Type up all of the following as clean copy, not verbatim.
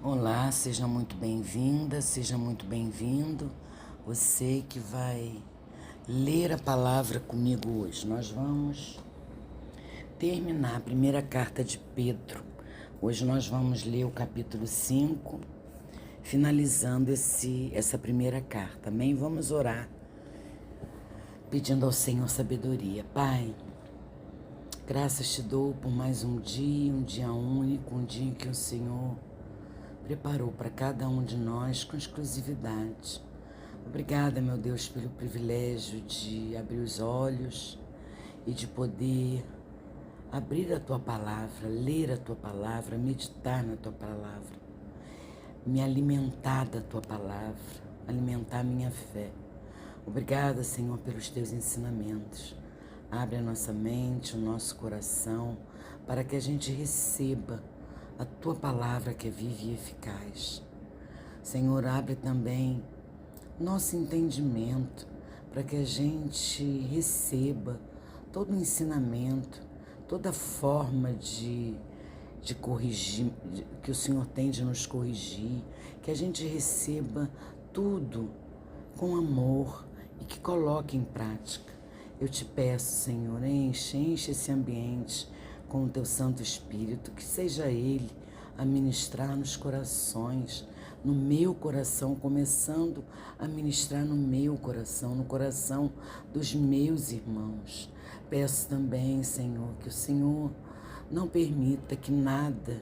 Olá, seja muito bem-vinda, seja muito bem-vindo. Você que vai ler a palavra comigo hoje. Nós vamos terminar a primeira carta de Pedro. Hoje nós vamos ler o capítulo 5, finalizando essa primeira carta. Amém? Vamos orar, pedindo ao Senhor sabedoria. Pai, graças te dou por mais um dia único, um dia em que o Senhor preparou para cada um de nós com exclusividade. Obrigada, meu Deus, pelo privilégio de abrir os olhos e de poder abrir a Tua palavra, ler a Tua palavra, meditar na Tua palavra, me alimentar da Tua palavra, alimentar a minha fé. Obrigada, Senhor, pelos Teus ensinamentos. Abre a nossa mente, o nosso coração, para que a gente receba a Tua palavra que é viva e eficaz. Senhor, abre também nosso entendimento para que a gente receba todo o ensinamento, toda forma de corrigir, que o Senhor tem de nos corrigir, que a gente receba tudo com amor e que coloque em prática. Eu te peço, Senhor, enche esse ambiente com o Teu Santo Espírito, que seja Ele a ministrar nos corações, no meu coração, começando a ministrar no meu coração, no coração dos meus irmãos. Peço também, Senhor, que o Senhor não permita que nada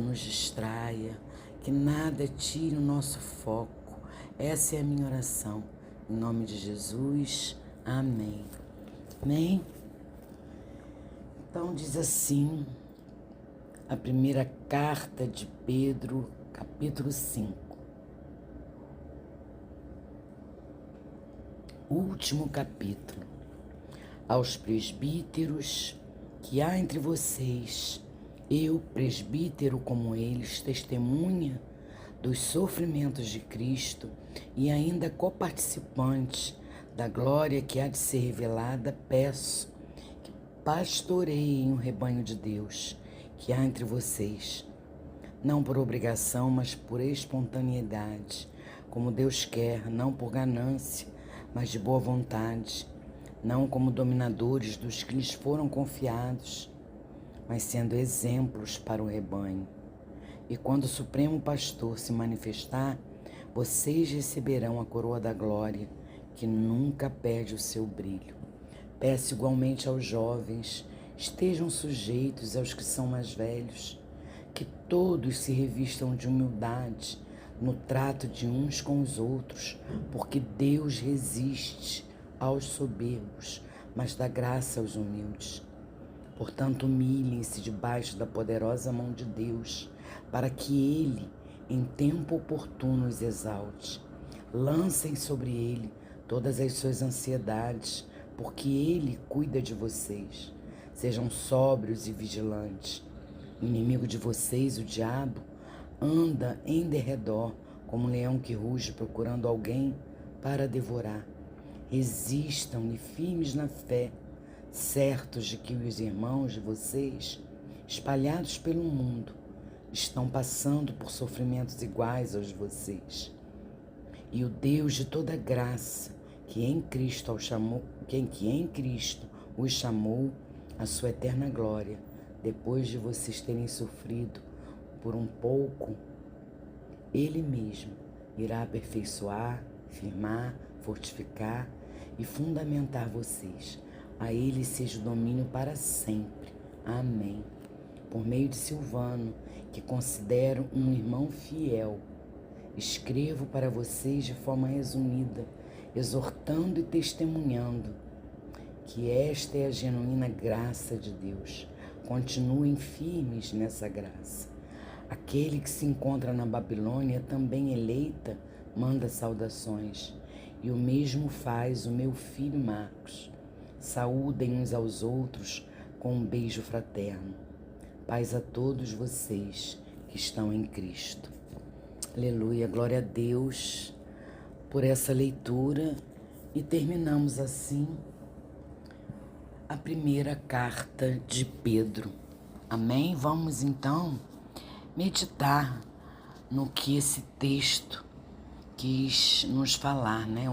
nos distraia, que nada tire o nosso foco. Essa é a minha oração. Em nome de Jesus, amém. Amém? Então diz assim, a primeira carta de Pedro, capítulo 5. Último capítulo. Aos presbíteros que há entre vocês, eu, presbítero como eles, testemunha dos sofrimentos de Cristo e ainda coparticipante da glória que há de ser revelada, peço que pastoreiem o rebanho de Deus que há entre vocês, não por obrigação, mas por espontaneidade, como Deus quer, não por ganância, mas de boa vontade, não como dominadores dos que lhes foram confiados, mas sendo exemplos para o rebanho. E quando o Supremo Pastor se manifestar, vocês receberão a coroa da glória, que nunca perde o seu brilho. Peço igualmente aos jovens, estejam sujeitos aos que são mais velhos, que todos se revistam de humildade no trato de uns com os outros, porque Deus resiste aos soberbos, mas dá graça aos humildes. Portanto, humilhem-se debaixo da poderosa mão de Deus, para que Ele, em tempo oportuno, os exalte. Lancem sobre Ele todas as suas ansiedades, porque Ele cuida de vocês. Sejam sóbrios e vigilantes. O inimigo de vocês, o diabo, anda em derredor, como um leão que ruge procurando alguém para devorar. Resistam-lhe firmes na fé, certos de que os irmãos de vocês, espalhados pelo mundo, estão passando por sofrimentos iguais aos de vocês. E o Deus de toda graça, que em Cristo os chamou à sua eterna glória, depois de vocês terem sofrido por um pouco, Ele mesmo irá aperfeiçoar, firmar, fortificar e fundamentar vocês. A Ele seja o domínio para sempre. Amém. Por meio de Silvano, que considero um irmão fiel, escrevo para vocês de forma resumida, exortando e testemunhando que esta é a genuína graça de Deus. Continuem firmes nessa graça. Aquele que se encontra na Babilônia, também eleita, manda saudações. E o mesmo faz o meu filho Marcos. Saúdem uns aos outros com um beijo fraterno. Paz a todos vocês que estão em Cristo. Aleluia, glória a Deus por essa leitura. E terminamos assim a primeira carta de Pedro. Amém? Vamos então meditar no que esse texto quis nos falar, né?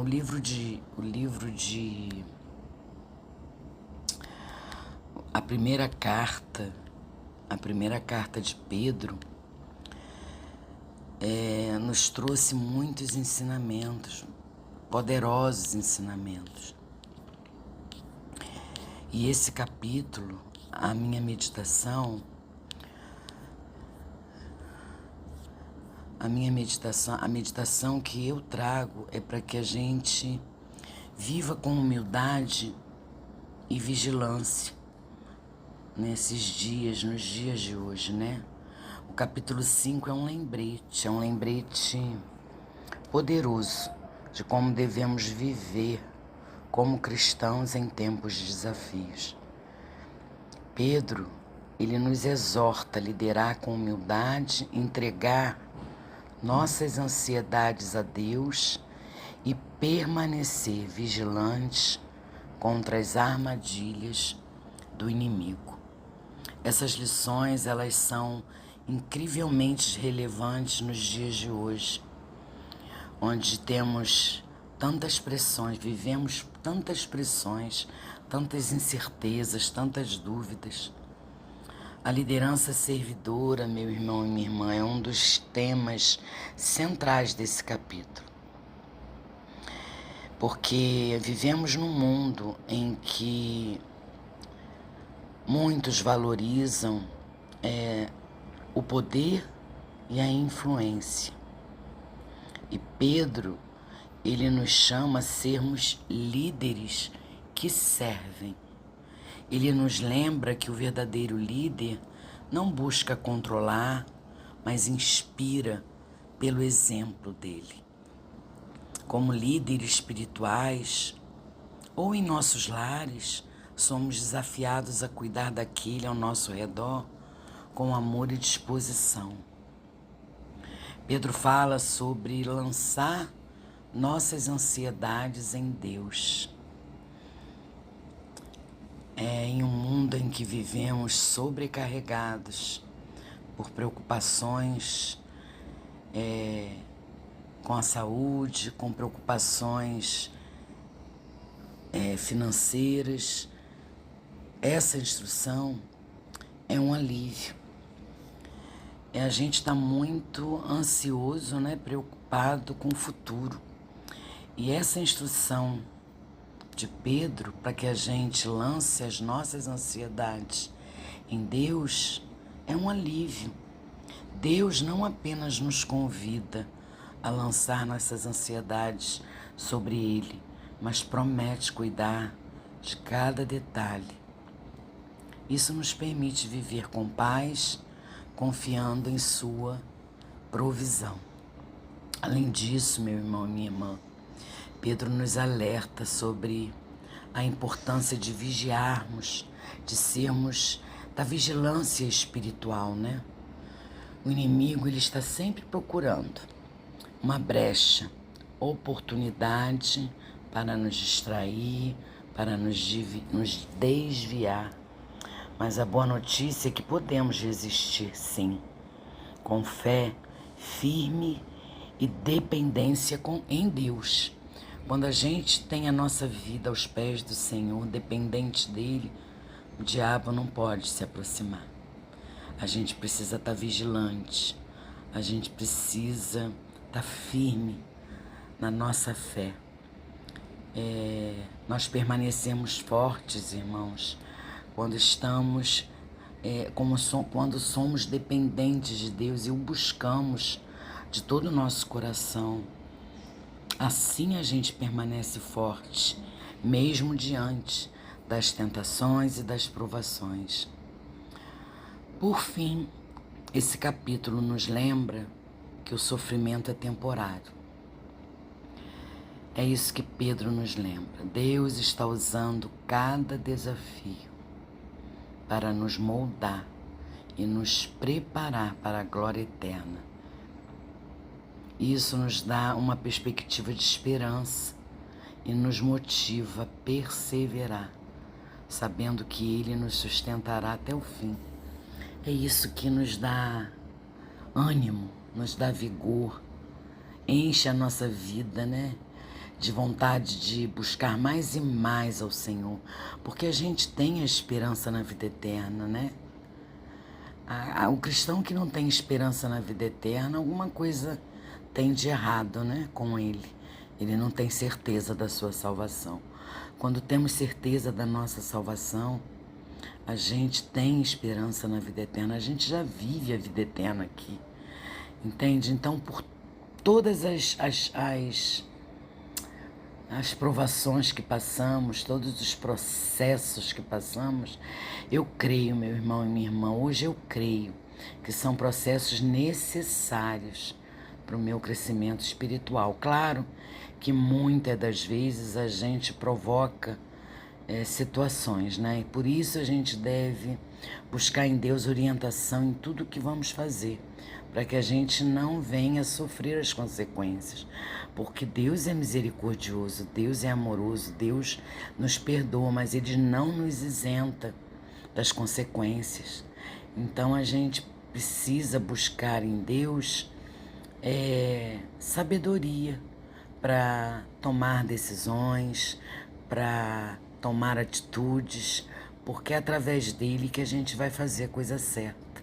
A primeira carta de Pedro nos trouxe muitos ensinamentos, poderosos ensinamentos. E esse capítulo, a meditação que eu trago é para que a gente viva com humildade e vigilância nesses dias, nos dias de hoje, né? O capítulo 5 é um lembrete poderoso de como devemos viver como cristãos em tempos de desafios. Pedro, ele nos exorta a liderar com humildade, entregar nossas ansiedades a Deus e permanecer vigilantes contra as armadilhas do inimigo. Essas lições, elas são incrivelmente relevantes nos dias de hoje, onde temos tantas pressões, vivemos tantas pressões, tantas incertezas, tantas dúvidas. A liderança servidora, meu irmão e minha irmã, é um dos temas centrais desse capítulo. Porque vivemos num mundo em que muitos valorizam o poder e a influência. E Pedro, ele nos chama a sermos líderes que servem. Ele nos lembra que o verdadeiro líder não busca controlar, mas inspira pelo exemplo dele. Como líderes espirituais ou em nossos lares, somos desafiados a cuidar daquele ao nosso redor com amor e disposição. Pedro fala sobre lançar nossas ansiedades em Deus. Em um mundo em que vivemos sobrecarregados por preocupações com a saúde, com preocupações financeiras, essa instrução é um alívio. A gente está muito ansioso, né, preocupado com o futuro. E essa instrução de Pedro, para que a gente lance as nossas ansiedades em Deus, é um alívio. Deus não apenas nos convida a lançar nossas ansiedades sobre Ele, mas promete cuidar de cada detalhe. Isso nos permite viver com paz, confiando em sua provisão. Além disso, meu irmão e minha irmã, Pedro nos alerta sobre a importância de vigiarmos, de sermos da vigilância espiritual, né? O inimigo, ele está sempre procurando uma brecha, oportunidade para nos distrair, para nos desviar. Mas a boa notícia é que podemos resistir, sim, com fé firme e dependência em Deus. Quando a gente tem a nossa vida aos pés do Senhor, dependente dEle, o diabo não pode se aproximar. A gente precisa estar vigilante, a gente precisa estar firme na nossa fé. Nós permanecemos fortes, irmãos, quando estamos, quando somos dependentes de Deus e o buscamos de todo o nosso coração. Assim a gente permanece forte, mesmo diante das tentações e das provações. Por fim, esse capítulo nos lembra que o sofrimento é temporário. É isso que Pedro nos lembra. Deus está usando cada desafio para nos moldar e nos preparar para a glória eterna. Isso nos dá uma perspectiva de esperança e nos motiva a perseverar, sabendo que Ele nos sustentará até o fim. É isso que nos dá ânimo nos dá vigor, enche a nossa vida, né? De vontade de buscar mais e mais ao Senhor, porque a gente tem a esperança na vida eterna, né? O cristão que não tem esperança na vida eterna, alguma coisa tem de errado, né, com ele. Ele não tem certeza da sua salvação. Quando temos certeza da nossa salvação, a gente tem esperança na vida eterna. A gente já vive a vida eterna aqui, entende? Então, por todas as provações que passamos, todos os processos que passamos, eu creio, meu irmão e minha irmã, hoje eu creio que são processos necessários para o meu crescimento espiritual. Claro que muitas das vezes a gente provoca situações, né? E por isso a gente deve buscar em Deus orientação em tudo que vamos fazer, para que a gente não venha sofrer as consequências, porque Deus é misericordioso, Deus é amoroso, Deus nos perdoa, mas Ele não nos isenta das consequências. Então a gente precisa buscar em Deus sabedoria para tomar decisões, para tomar atitudes, porque é através dele que a gente vai fazer a coisa certa.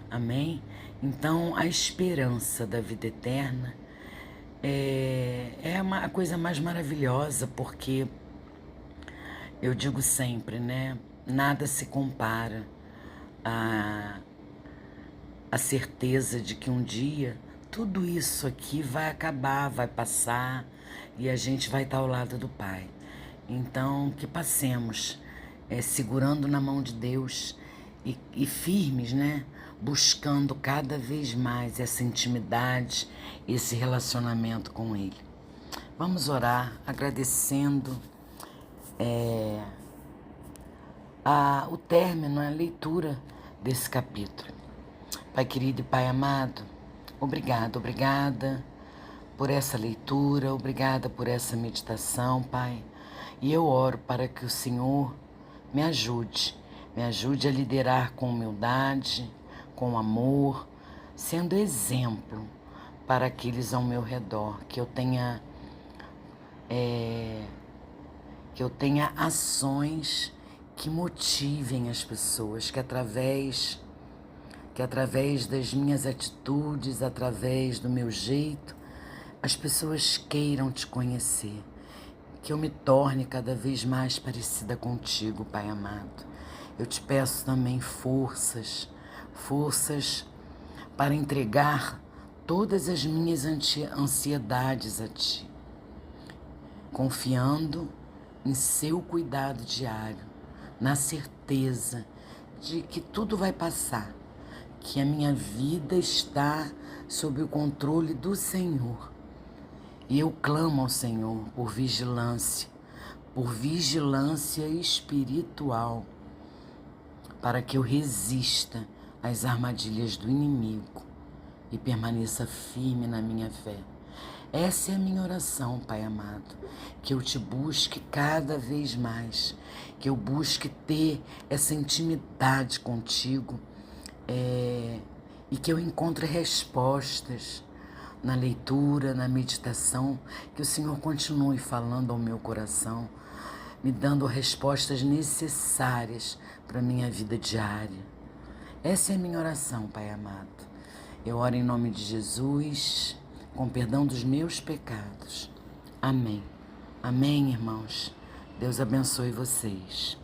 Amém? Então, a esperança da vida eterna é a coisa mais maravilhosa, porque eu digo sempre, né? Nada se compara à certeza de que um dia tudo isso aqui vai acabar, vai passar e a gente vai estar ao lado do Pai. Então, que passemos segurando na mão de Deus e firmes, né? Buscando cada vez mais essa intimidade, esse relacionamento com Ele. Vamos orar agradecendo o término, a leitura desse capítulo. Pai querido e Pai amado, obrigada por essa leitura, obrigada por essa meditação, Pai. E eu oro para que o Senhor me ajude a liderar com humildade, com amor, sendo exemplo para aqueles ao meu redor, que eu tenha ações que motivem as pessoas, que através das minhas atitudes, através do meu jeito, as pessoas queiram te conhecer, que eu me torne cada vez mais parecida contigo, Pai amado. Eu te peço também forças para entregar todas as minhas ansiedades a Ti, confiando em Seu cuidado diário, na certeza de que tudo vai passar, que a minha vida está sob o controle do Senhor. E eu clamo ao Senhor por vigilância espiritual, para que eu resista às armadilhas do inimigo e permaneça firme na minha fé. Essa é a minha oração, Pai amado, que eu te busque cada vez mais, que eu busque ter essa intimidade contigo e que eu encontre respostas na leitura, na meditação, que o Senhor continue falando ao meu coração, me dando respostas necessárias para a minha vida diária. Essa é a minha oração, Pai amado. Eu oro em nome de Jesus, com perdão dos meus pecados. Amém. Amém, irmãos. Deus abençoe vocês.